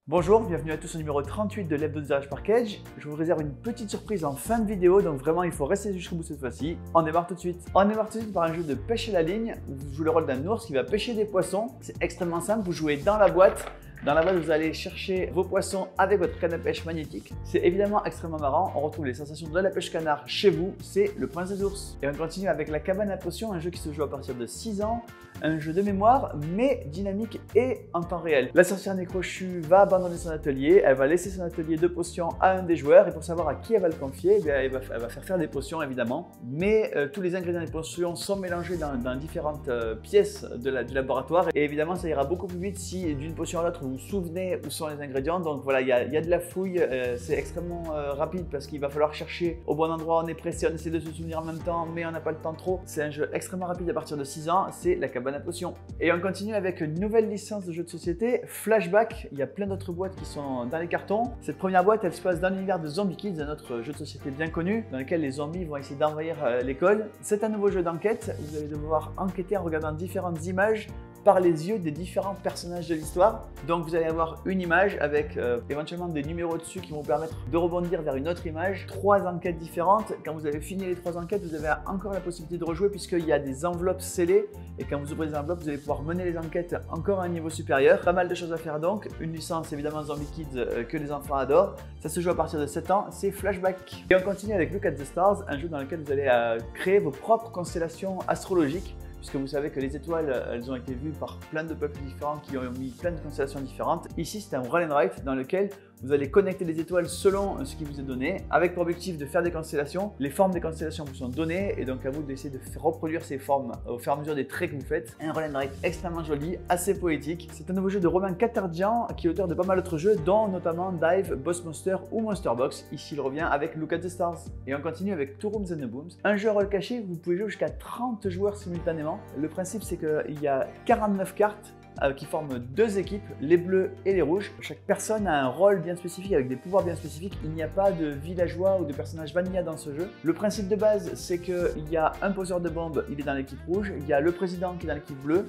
Bonjour, bienvenue à tous au numéro 38 de l'Hebdo des Arrages par Cage. Je vous réserve une petite surprise en fin de vidéo, donc vraiment il faut rester jusqu'au bout cette fois-ci. On démarre tout de suite. On démarre tout de suite par un jeu de pêche à la ligne, où vous jouez le rôle d'un ours qui va pêcher des poissons. C'est extrêmement simple, vous jouez dans la boîte. Dans la boîte, vous allez chercher vos poissons avec votre canne à pêche magnétique. C'est évidemment extrêmement marrant. On retrouve les sensations de la pêche canard chez vous. C'est le prince des ours. Et on continue avec la cabane à potions, un jeu qui se joue à partir de 6 ans. Un jeu de mémoire, mais dynamique et en temps réel. La sorcière Nécrochue va abandonner son atelier. Elle va laisser son atelier de potions à un des joueurs. Et pour savoir à qui elle va le confier, elle va faire des potions évidemment. Mais tous les ingrédients des potions sont mélangés dans différentes pièces du laboratoire. Et évidemment, ça ira beaucoup plus vite si d'une potion à l'autre, vous vous souvenez où sont les ingrédients. Donc voilà, il y a de la fouille. C'est extrêmement rapide parce qu'il va falloir chercher au bon endroit. On est pressé, on essaie de se souvenir en même temps, mais on n'a pas le temps trop. C'est un jeu extrêmement rapide à partir de 6 ans. C'est la cabane à potions. Et on continue avec une nouvelle licence de jeu de société, Flashback. Il y a plein d'autres boîtes qui sont dans les cartons. Cette première boîte, elle se passe dans l'univers de Zombie Kids, un autre jeu de société bien connu, dans lequel les zombies vont essayer d'envahir l'école. C'est un nouveau jeu d'enquête. Vous allez devoir enquêter en regardant différentes images par les yeux des différents personnages de l'histoire. Donc vous allez avoir une image avec éventuellement des numéros dessus qui vont vous permettre de rebondir vers une autre image. 3 enquêtes différentes. Quand vous avez fini les 3 enquêtes, vous avez encore la possibilité de rejouer puisqu'il y a des enveloppes scellées. Et quand vous ouvrez les enveloppes, vous allez pouvoir mener les enquêtes encore à un niveau supérieur. Pas mal de choses à faire donc. Une licence évidemment Zombie Kids que les enfants adorent. Ça se joue à partir de 7 ans. C'est Flashback. Et on continue avec Look at the Stars, un jeu dans lequel vous allez créer vos propres constellations astrologiques. Puisque vous savez que les étoiles, elles ont été vues par plein de peuples différents qui ont mis plein de constellations différentes. Ici, c'est un roll and write dans lequel vous allez connecter les étoiles selon ce qui vous est donné, avec pour objectif de faire des constellations. Les formes des constellations vous sont données, et donc à vous d'essayer de reproduire ces formes au fur et à mesure des traits que vous faites. Un roll and write extrêmement joli, assez poétique. C'est un nouveau jeu de Romain Katarjian, qui est auteur de pas mal d'autres jeux, dont notamment Dive, Boss Monster ou Monster Box. Ici, il revient avec Look at the Stars. Et on continue avec Two Rooms and a Booms, un jeu à rôle caché où vous pouvez jouer jusqu'à 30 joueurs simultanément. Le principe, c'est qu'il y a 49 cartes qui forment 2 équipes, les bleus et les rouges. Chaque personne a un rôle bien spécifique avec des pouvoirs bien spécifiques. Il n'y a pas de villageois ou de personnages vanilla dans ce jeu. Le principe de base, c'est qu'il y a un poseur de bombes, il est dans l'équipe rouge. Il y a le président qui est dans l'équipe bleue.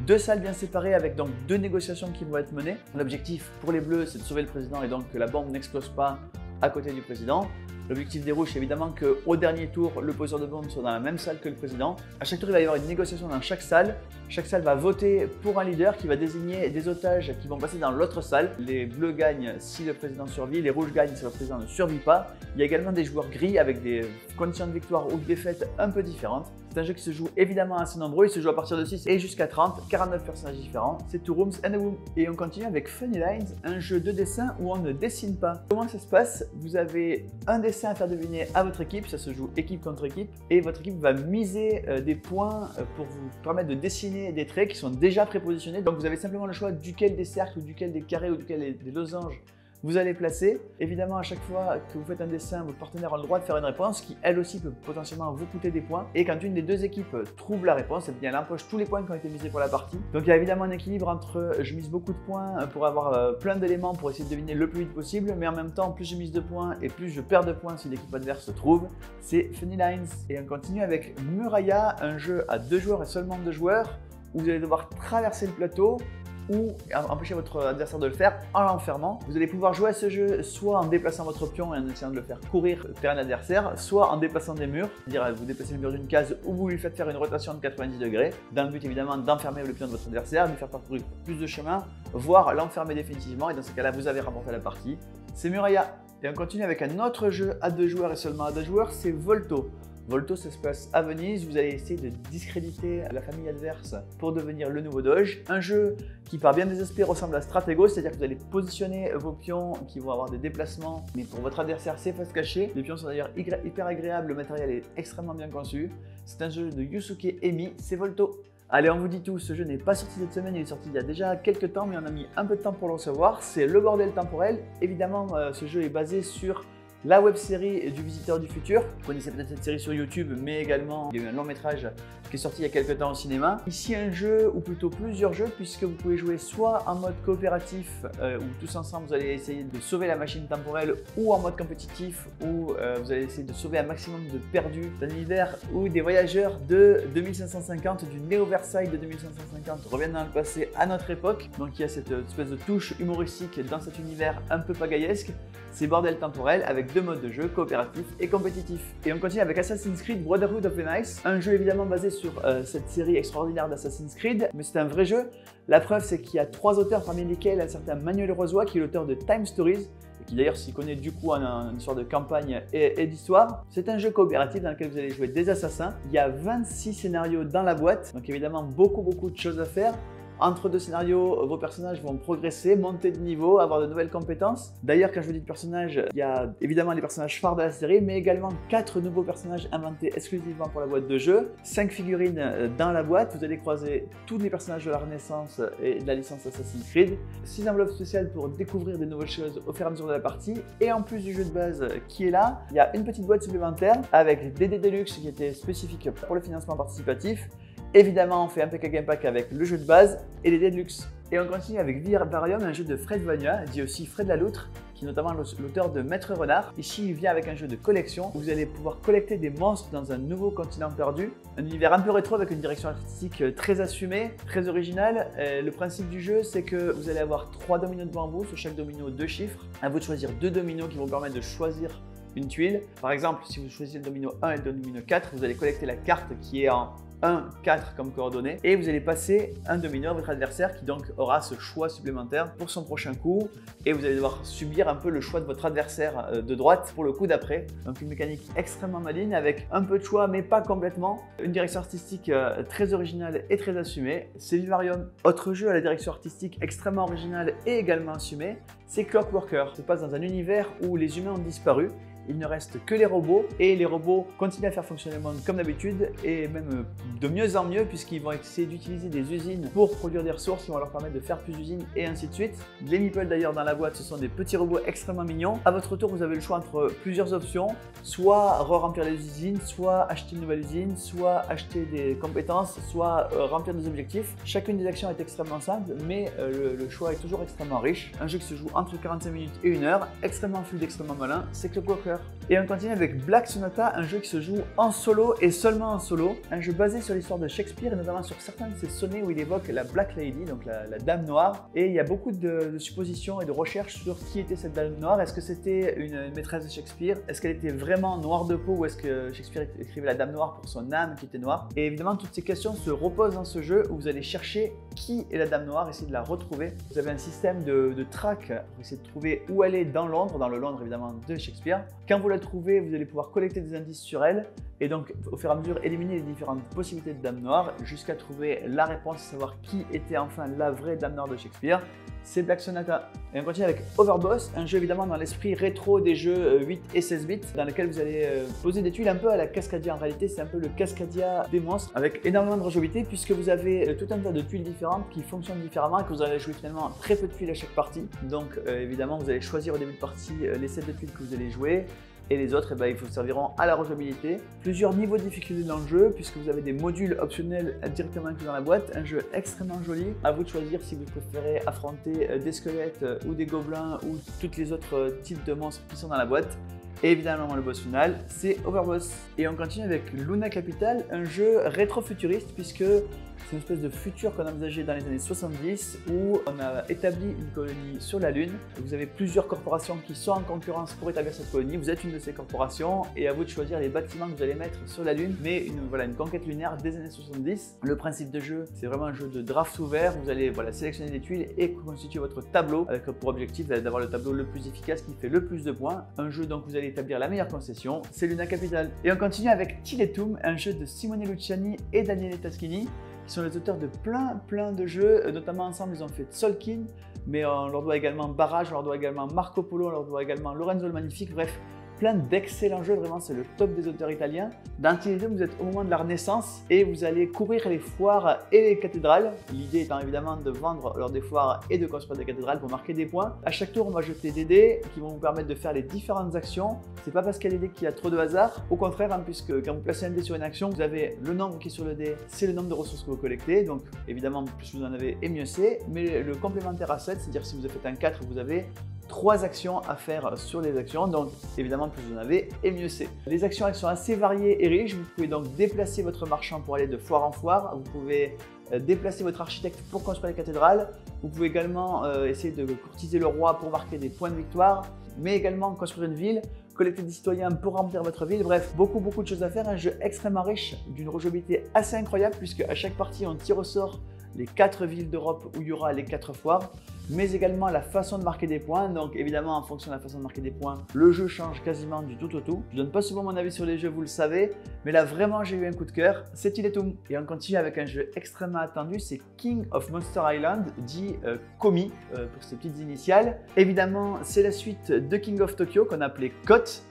2 salles bien séparées avec donc 2 négociations qui vont être menées. L'objectif pour les bleus, c'est de sauver le président et donc que la bombe n'explose pas à côté du président. L'objectif des rouges, c'est évidemment qu'au dernier tour, le poseur de bombe soit dans la même salle que le président. À chaque tour, il va y avoir une négociation dans chaque salle. Chaque salle va voter pour un leader qui va désigner des otages qui vont passer dans l'autre salle. Les bleus gagnent si le président survit, les rouges gagnent si le président ne survit pas. Il y a également des joueurs gris avec des conditions de victoire ou de défaite un peu différentes. C'est un jeu qui se joue évidemment assez nombreux, il se joue à partir de 6 et jusqu'à 30, 49 personnages différents. C'est Two Rooms and a Boom. Et on continue avec Funny Lines, un jeu de dessin où on ne dessine pas. Comment ça se passe? Vous avez un dessin à faire deviner à votre équipe, ça se joue équipe contre équipe, et votre équipe va miser des points pour vous permettre de dessiner des traits qui sont déjà prépositionnés. Donc vous avez simplement le choix duquel des cercles ou duquel des carrés ou duquel des losanges vous allez placer. Évidemment, à chaque fois que vous faites un dessin, votre partenaire a le droit de faire une réponse qui, elle aussi, peut potentiellement vous coûter des points. Et quand une des 2 équipes trouve la réponse, elle empoche tous les points qui ont été misés pour la partie. Donc il y a évidemment un équilibre entre je mise beaucoup de points pour avoir plein d'éléments pour essayer de deviner le plus vite possible, mais en même temps, plus je mise de points et plus je perds de points si l'équipe adverse se trouve. C'est Funny Lines. Et on continue avec Muraya, un jeu à 2 joueurs et seulement 2 joueurs, où vous allez devoir traverser le plateau ou empêcher votre adversaire de le faire en l'enfermant. Vous allez pouvoir jouer à ce jeu soit en déplaçant votre pion et en essayant de le faire courir le terrain adversaire, soit en déplaçant des murs, c'est-à-dire vous déplacez le mur d'une case ou vous lui faites faire une rotation de 90 degrés, dans le but évidemment d'enfermer le pion de votre adversaire, de lui faire parcourir plus de chemin, voire l'enfermer définitivement, et dans ce cas-là vous avez remporté la partie. C'est Muraya. Et on continue avec un autre jeu à 2 joueurs et seulement à 2 joueurs, c'est Volto. Volto, ça se passe à Venise, vous allez essayer de discréditer la famille adverse pour devenir le nouveau doge. Un jeu qui par bien des aspects ressemble à Stratego, c'est-à-dire que vous allez positionner vos pions qui vont avoir des déplacements, mais pour votre adversaire c'est face cachée. Les pions sont d'ailleurs hyper agréables, le matériel est extrêmement bien conçu. C'est un jeu de Yusuke Emi, c'est Volto. Allez, on vous dit tout, ce jeu n'est pas sorti cette semaine, il est sorti il y a déjà quelques temps, mais on a mis un peu de temps pour le recevoir. C'est Le Bordel Temporel. Évidemment, ce jeu est basé sur la web-série du Visiteur du Futur. Vous connaissez peut-être cette série sur YouTube, mais également il y a eu un long métrage qui est sorti il y a quelques temps au cinéma. Ici un jeu, ou plutôt plusieurs jeux, puisque vous pouvez jouer soit en mode coopératif, où tous ensemble vous allez essayer de sauver la machine temporelle, ou en mode compétitif, où vous allez essayer de sauver un maximum de perdus d'un univers où des voyageurs de 2550, du Néo-Versailles de 2550 reviennent dans le passé à notre époque. Donc il y a cette espèce de touche humoristique dans cet univers un peu pagaillesque. C'est bordel temporel avec deux modes de jeu, coopératif et compétitif. Et on continue avec Assassin's Creed Brotherhood of the Nice, un jeu évidemment basé sur cette série extraordinaire d'Assassin's Creed, mais c'est un vrai jeu. La preuve, c'est qu'il y a 3 auteurs, parmi lesquels un certain Manuel Rozoy, qui est l'auteur de Time Stories, et qui d'ailleurs s'y connaît du coup en une sorte de campagne et d'histoire. C'est un jeu coopératif dans lequel vous allez jouer des assassins. Il y a 26 scénarios dans la boîte, donc évidemment beaucoup de choses à faire. Entre 2 scénarios, vos personnages vont progresser, monter de niveau, avoir de nouvelles compétences. D'ailleurs, quand je vous dis de personnages, il y a évidemment les personnages phares de la série, mais également 4 nouveaux personnages inventés exclusivement pour la boîte de jeu. 5 figurines dans la boîte, vous allez croiser tous les personnages de la Renaissance et de la licence Assassin's Creed. 6 enveloppes spéciales pour découvrir des nouvelles choses au fur et à mesure de la partie. Et en plus du jeu de base qui est là, il y a une petite boîte supplémentaire avec des dés Deluxe qui étaient spécifiques pour le financement participatif. Évidemment, on fait un PK Game Pack avec le jeu de base et les dés de luxe. Et on continue avec Vivarium, un jeu de Fred Vania, dit aussi Fred Laloutre, qui est notamment l'auteur de Maître Renard. Ici, il vient avec un jeu de collection où vous allez pouvoir collecter des monstres dans un nouveau continent perdu. Un univers un peu rétro avec une direction artistique très assumée, très originale. Le principe du jeu, c'est que vous allez avoir 3 dominos devant vous, sur chaque domino 2 chiffres. À vous de choisir 2 dominos qui vont vous permettre de choisir une tuile. Par exemple, si vous choisissez le domino 1 et le domino 4, vous allez collecter la carte qui est en 1, 4 comme coordonnées et vous allez passer un domino à votre adversaire qui donc aura ce choix supplémentaire pour son prochain coup et vous allez devoir subir un peu le choix de votre adversaire de droite pour le coup d'après. Donc une mécanique extrêmement maligne avec un peu de choix mais pas complètement. Une direction artistique très originale et très assumée. C'est Vivarium. Autre jeu à la direction artistique extrêmement originale et également assumée, c'est Clockworker. Ça se passe dans un univers où les humains ont disparu. Il ne reste que les robots et les robots continuent à faire fonctionner le monde comme d'habitude et même de mieux en mieux puisqu'ils vont essayer d'utiliser des usines pour produire des ressources qui vont leur permettre de faire plus d'usines et ainsi de suite. Les meeples d'ailleurs dans la boîte, ce sont des petits robots extrêmement mignons. À votre tour, vous avez le choix entre plusieurs options, soit remplir les usines, soit acheter une nouvelle usine, soit acheter des compétences, soit remplir des objectifs. Chacune des actions est extrêmement simple mais le choix est toujours extrêmement riche. Un jeu qui se joue entre 45 minutes et 1 heure, extrêmement fluide, extrêmement malin, c'est Clockworker. Et on continue avec Black Sonata, un jeu qui se joue en solo et seulement en solo. Un jeu basé sur l'histoire de Shakespeare et notamment sur certains de ses sonnets où il évoque la Black Lady, donc la Dame Noire. Et il y a beaucoup de suppositions et de recherches sur qui était cette Dame Noire. Est-ce que c'était une maîtresse de Shakespeare? Est-ce qu'elle était vraiment noire de peau ou est-ce que Shakespeare écrivait la Dame Noire pour son âme qui était noire? Et évidemment, toutes ces questions se reposent dans ce jeu où vous allez chercher qui est la Dame Noire, essayer de la retrouver. Vous avez un système de track pour essayer de trouver où elle est dans Londres, dans le Londres évidemment de Shakespeare. Quand vous la trouvez, vous allez pouvoir collecter des indices sur elle et donc au fur et à mesure éliminer les différentes possibilités de Dame Noire jusqu'à trouver la réponse, savoir qui était enfin la vraie Dame Noire de Shakespeare. C'est Black Sonata. Et on continue avec Overboss, un jeu évidemment dans l'esprit rétro des jeux 8 et 16 bits, dans lequel vous allez poser des tuiles un peu à la Cascadia. En réalité, c'est un peu le Cascadia des monstres, avec énormément de rejouabilité, puisque vous avez tout un tas de tuiles différentes qui fonctionnent différemment et que vous allez jouer finalement très peu de tuiles à chaque partie. Donc évidemment, vous allez choisir au début de partie les sets de tuiles que vous allez jouer. Et les autres, ils vous serviront à la rejouabilité. Plusieurs niveaux de difficulté dans le jeu, puisque vous avez des modules optionnels directement inclus dans la boîte. Un jeu extrêmement joli. À vous de choisir si vous préférez affronter des squelettes ou des gobelins ou tous les autres types de monstres qui sont dans la boîte. Et évidemment, le boss final, c'est Overboss. Et on continue avec Luna Capital, un jeu rétro-futuriste, puisque c'est une espèce de futur qu'on a envisagé dans les années 70 où on a établi une colonie sur la Lune. Vous avez plusieurs corporations qui sont en concurrence pour établir cette colonie. Vous êtes une de ces corporations et à vous de choisir les bâtiments que vous allez mettre sur la Lune. Mais une conquête lunaire des années 70. Le principe de jeu, c'est vraiment un jeu de draft ouvert. Vous allez sélectionner des tuiles et constituer votre tableau avec pour objectif d'avoir le tableau le plus efficace qui fait le plus de points. Un jeu donc vous allez établir la meilleure concession, c'est Luna Capital. Et on continue avec Tiletum, un jeu de Simone Luciani et Daniele Taschini, qui sont les auteurs de plein de jeux, notamment ensemble ils ont fait Tzolk'in, mais on leur doit également Barrage, on leur doit également Marco Polo, on leur doit également Lorenzo le Magnifique, bref, plein d'excellents jeux, vraiment c'est le top des auteurs italiens. Dans Anti-Legend, vous êtes au moment de la Renaissance et vous allez courir les foires et les cathédrales. L'idée étant évidemment de vendre lors des foires et de construire des cathédrales pour marquer des points. À chaque tour, on va jeter des dés qui vont vous permettre de faire les différentes actions. C'est pas parce qu'il y a des dés qu'il y a trop de hasard. Au contraire, hein, puisque quand vous placez un dé sur une action, vous avez le nombre qui est sur le dé, c'est le nombre de ressources que vous collectez. Donc évidemment, plus vous en avez et mieux c'est. Mais le complémentaire à 7, c'est-à-dire si vous faites un 4, vous avez 3 actions à faire sur les actions, donc évidemment plus vous en avez et mieux c'est. Les actions elles sont assez variées et riches, vous pouvez donc déplacer votre marchand pour aller de foire en foire, vous pouvez déplacer votre architecte pour construire les cathédrales, vous pouvez également essayer de courtiser le roi pour marquer des points de victoire, mais également construire une ville, collecter des citoyens pour remplir votre ville, bref, beaucoup de choses à faire, un jeu extrêmement riche, d'une rejouabilité assez incroyable puisque à chaque partie on tire au sort les 4 villes d'Europe où il y aura les 4 foires, mais également la façon de marquer des points. Donc évidemment, en fonction de la façon de marquer des points, le jeu change quasiment du tout au tout. Je ne donne pas souvent mon avis sur les jeux, vous le savez, mais là vraiment j'ai eu un coup de cœur, c'est Iletum. Et on continue avec un jeu extrêmement attendu, c'est King of Monster Island, dit KOMI pour ses petites initiales. Évidemment, c'est la suite de King of Tokyo qu'on appelait KOT.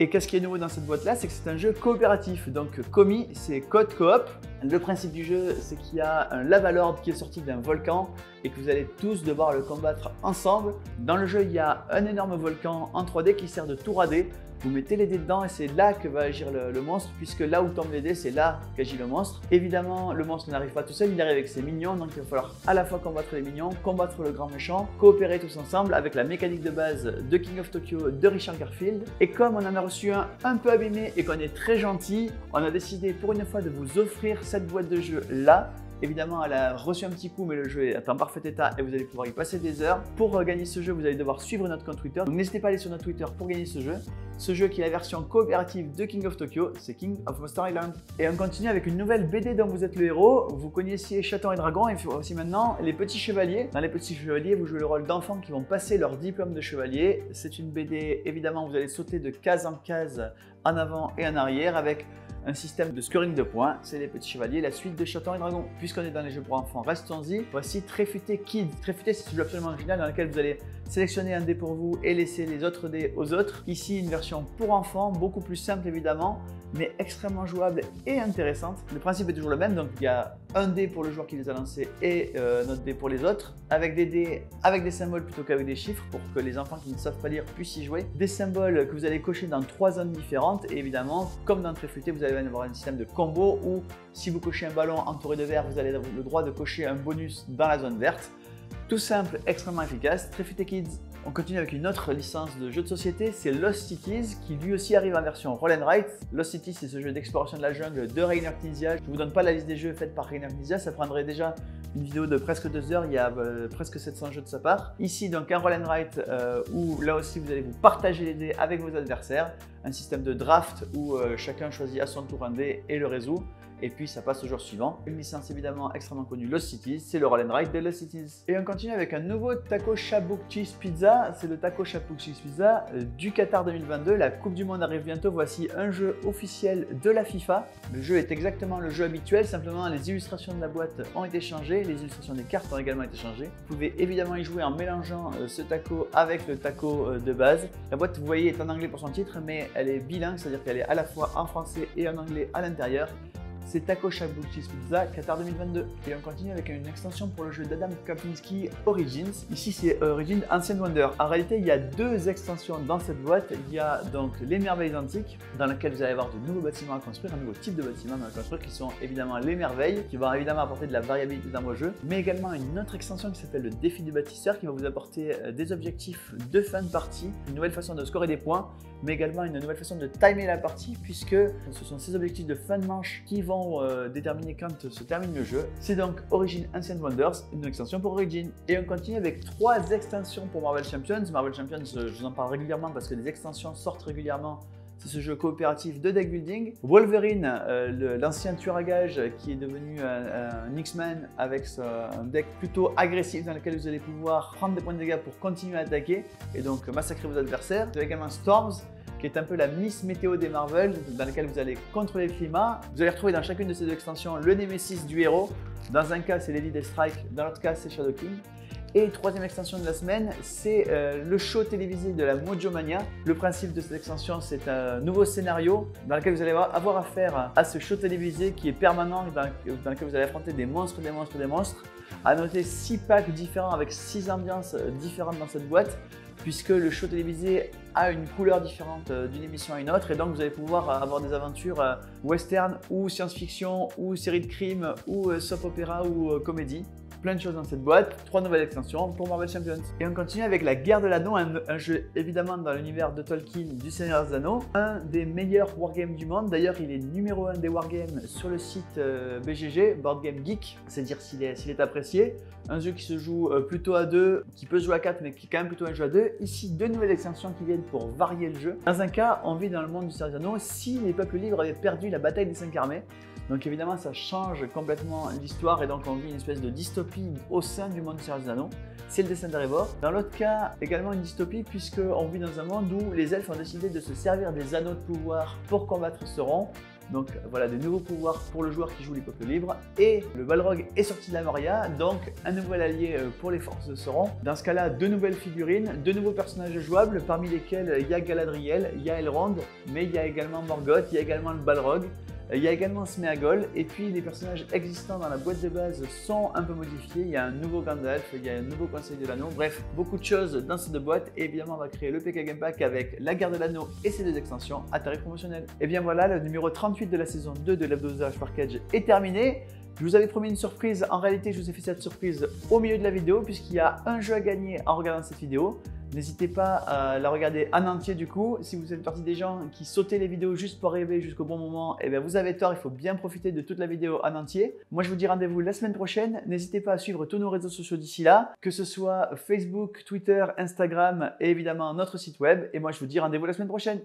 Et qu'est-ce qui est nouveau dans cette boîte-là? C'est que c'est un jeu coopératif. Donc KOMI, c'est Code Coop. Le principe du jeu, c'est qu'il y a un lava lord qui est sorti d'un volcan et que vous allez tous devoir le combattre ensemble. Dans le jeu, il y a un énorme volcan en 3D qui sert de tour à dés. Vous mettez les dés dedans et c'est là que va agir le monstre, puisque là où tombent les dés, c'est là qu'agit le monstre. Évidemment, le monstre n'arrive pas tout seul, il arrive avec ses minions, donc il va falloir à la fois combattre les minions, combattre le grand méchant, coopérer tous ensemble avec la mécanique de base de King of Tokyo de Richard Garfield. Et comme on en a reçu un peu abîmé et qu'on est très gentil, on a décidé pour une fois de vous offrir cette boîte de jeu là. Évidemment, elle a reçu un petit coup, mais le jeu est en parfait état et vous allez pouvoir y passer des heures. Pour gagner ce jeu, vous allez devoir suivre notre compte Twitter. Donc n'hésitez pas à aller sur notre Twitter pour gagner ce jeu. Ce jeu qui est la version coopérative de King of Tokyo, c'est King of Monster Island. Et on continue avec une nouvelle BD dont vous êtes le héros. Vous connaissiez Châtons et Dragons et aussi maintenant les Petits Chevaliers. Dans les Petits Chevaliers, vous jouez le rôle d'enfants qui vont passer leur diplôme de chevalier. C'est une BD, évidemment, vous allez sauter de case en case, en avant et en arrière avec un système de scoring de points, c'est les Petits Chevaliers, la suite de Châtons et Dragons. Puisqu'on est dans les jeux pour enfants, restons-y. Voici Tréfuté Kids. Tréfuté, c'est un jeu absolument original dans lequel vous allez sélectionner un dé pour vous et laisser les autres dés aux autres. Ici, une version pour enfants, beaucoup plus simple évidemment, mais extrêmement jouable et intéressante. Le principe est toujours le même, donc il y a un dé pour le joueur qui les a lancés et notre dé pour les autres, avec des dés avec des symboles plutôt qu'avec des chiffres pour que les enfants qui ne savent pas lire puissent y jouer. Des symboles que vous allez cocher dans 3 zones différentes et évidemment, comme dans Tréfuté, vous allez avoir un système de combo où si vous cochez un ballon entouré de vert, vous allez avoir le droit de cocher un bonus dans la zone verte. Tout simple, extrêmement efficace. Tréfuté Kids. On continue avec une autre licence de jeu de société, c'est Lost Cities, qui lui aussi arrive en version Roll and Write. Lost Cities, c'est ce jeu d'exploration de la jungle de Rainer Knizia. Je ne vous donne pas la liste des jeux faits par Rainer Knizia, ça prendrait déjà une vidéo de presque 2 heures, il y a presque 700 jeux de sa part. Ici, donc un Roll and Write où là aussi vous allez vous partager les dés avec vos adversaires. Un système de draft où chacun choisit à son tour un dé et le résout. Et puis ça passe au jour suivant. Une licence évidemment extrêmement connue, Lost Cities, c'est le Roll and Write de Lost Cities. Et on continue avec un nouveau Taco Shabook Cheese Pizza, c'est le Taco Shabook Cheese Pizza du Qatar 2022. La Coupe du Monde arrive bientôt, voici un jeu officiel de la FIFA. Le jeu est exactement le jeu habituel, simplement les illustrations de la boîte ont été changées, les illustrations des cartes ont également été changées. Vous pouvez évidemment y jouer en mélangeant ce taco avec le taco de base. La boîte, vous voyez, est en anglais pour son titre, mais elle est bilingue, c'est-à-dire qu'elle est à la fois en français et en anglais à l'intérieur. C'est Taco Shabook Cheese Pizza Qatar 2022. Et on continue avec une extension pour le jeu d'Adam Kapinski Origins. Ici c'est Origins Ancient Wonder. En réalité il y a 2 extensions dans cette boîte. Il y a donc les merveilles antiques dans lesquelles vous allez avoir de nouveaux bâtiments à construire, un nouveau type de bâtiments à construire qui sont évidemment les merveilles, qui vont évidemment apporter de la variabilité dans vos jeux. Mais également une autre extension qui s'appelle le défi du bâtisseur qui va vous apporter des objectifs de fin de partie, une nouvelle façon de scorer des points, mais également une nouvelle façon de timer la partie puisque ce sont ces objectifs de fin de manche qui vont déterminer quand se termine le jeu. C'est donc Origin Ancient Wonders, une extension pour Origin. Et on continue avec 3 extensions pour Marvel Champions. Marvel Champions, je vous en parle régulièrement parce que des extensions sortent régulièrement. C'est ce jeu coopératif de deck building. Wolverine, l'ancien tueur à gages qui est devenu un X-Men avec un deck plutôt agressif dans lequel vous allez pouvoir prendre des points de dégâts pour continuer à attaquer et donc massacrer vos adversaires. Vous avez également Storms, qui est un peu la Miss Météo des Marvel, dans laquelle vous allez contrôler le climat. Vous allez retrouver dans chacune de ces 2 extensions le Némésis du héros. Dans un cas, c'est Lady Deathstrike, dans l'autre cas, c'est Shadow King. Et troisième extension de la semaine, c'est le show télévisé de la Mojo Mania. Le principe de cette extension, c'est un nouveau scénario dans lequel vous allez avoir affaire à ce show télévisé qui est permanent, dans lequel vous allez affronter des monstres, des monstres, des monstres. À noter 6 packs différents avec 6 ambiances différentes dans cette boîte, puisque le show télévisé a une couleur différente d'une émission à une autre, et donc vous allez pouvoir avoir des aventures western ou science-fiction ou série de crimes ou soap opéra ou comédie. Plein de choses dans cette boîte, 3 nouvelles extensions pour Marvel Champions. Et on continue avec la Guerre de l'Anneau, un jeu évidemment dans l'univers de Tolkien du Seigneur des Anneaux, un des meilleurs wargames du monde. D'ailleurs, il est numéro 1 des wargames sur le site BGG, Board Game Geek, c'est dire s'il est apprécié. Un jeu qui se joue plutôt à 2, qui peut se jouer à 4, mais qui est quand même plutôt un jeu à 2. Ici, 2 nouvelles extensions qui viennent pour varier le jeu. Dans un cas, on vit dans le monde du Seigneur des Anneaux si les peuples libres avaient perdu la bataille des 5 armées. Donc évidemment, ça change complètement l'histoire et donc on vit une espèce de dystopie au sein du monde du Seigneur des Anneaux. C'est le dessin d'Erebor. Dans l'autre cas, également une dystopie puisqu'on vit dans un monde où les elfes ont décidé de se servir des anneaux de pouvoir pour combattre Sauron. Donc voilà, de nouveaux pouvoirs pour le joueur qui joue les peuples libres. Et le Balrog est sorti de la Moria, donc un nouvel allié pour les forces de Sauron. Dans ce cas-là, 2 nouvelles figurines, 2 nouveaux personnages jouables, parmi lesquels il y a Galadriel, il y a Elrond, mais il y a également Morgoth, il y a également le Balrog. Il y a également Sméagol, et puis les personnages existants dans la boîte de base sont un peu modifiés. Il y a un nouveau Gandalf, il y a un nouveau Conseil de l'Anneau, bref, beaucoup de choses dans ces 2 boîtes. Et évidemment, on va créer le PK Game Pack avec la Guerre de l'Anneau et ses 2 extensions à tarif promotionnel. Et bien voilà, le numéro 38 de la saison 2 de l'Hebdo The Rush Package est terminé. Je vous avais promis une surprise, en réalité je vous ai fait cette surprise au milieu de la vidéo puisqu'il y a un jeu à gagner en regardant cette vidéo. N'hésitez pas à la regarder en entier du coup. Si vous faites partie des gens qui sautaient les vidéos juste pour arriver jusqu'au bon moment, eh bien vous avez tort, il faut bien profiter de toute la vidéo en entier. Moi je vous dis rendez-vous la semaine prochaine. N'hésitez pas à suivre tous nos réseaux sociaux d'ici là, que ce soit Facebook, Twitter, Instagram et évidemment notre site web. Et moi je vous dis rendez-vous la semaine prochaine.